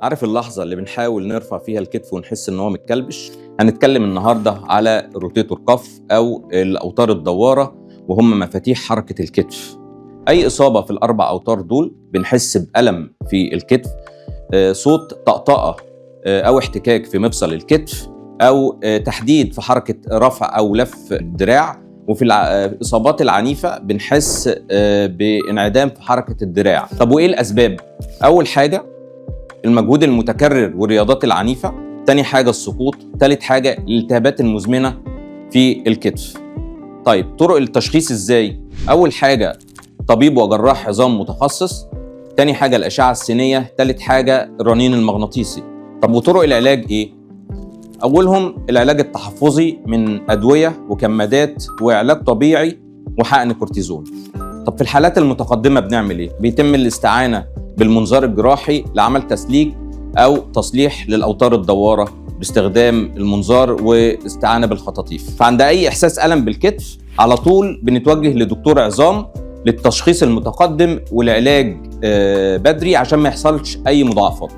عارف اللحظة اللي بنحاول نرفع فيها الكتف ونحس إن هو متكلبش؟ هنتكلم النهاردة على روتيتور كف أو الأوتار الدوارة، وهم مفاتيح حركة الكتف. أي إصابة في الأربع أوتار دول بنحس بألم في الكتف، صوت طقطقة أو احتكاك في مفصل الكتف، أو تحديد في حركة رفع أو لف الدراع. وفي الإصابات العنيفة بنحس بانعدام في حركة الدراع. طب وإيه الأسباب؟ أول حاجة المجهود المتكرر والرياضات العنيفة، تاني حاجة السقوط، تالت حاجة الالتهابات المزمنة في الكتف. طيب طرق التشخيص إزاي؟ أول حاجة طبيب وجراح عظام متخصص، تاني حاجة الأشعة السينية، تالت حاجة الرنين المغناطيسي. طب وطرق العلاج إيه؟ أولهم العلاج التحفظي من أدوية وكمادات وعلاج طبيعي وحقن كورتيزون. طب في الحالات المتقدمة بنعمل إيه؟ بيتم الاستعانة بالمنظار الجراحي لعمل تسليك أو تصليح للأوتار الدوارة باستخدام المنظار واستعانة بالخطاطيف. فعند أي إحساس ألم بالكتف على طول بنتوجه لدكتور عظام للتشخيص المتقدم والعلاج بدري عشان ما يحصلش أي مضاعفات.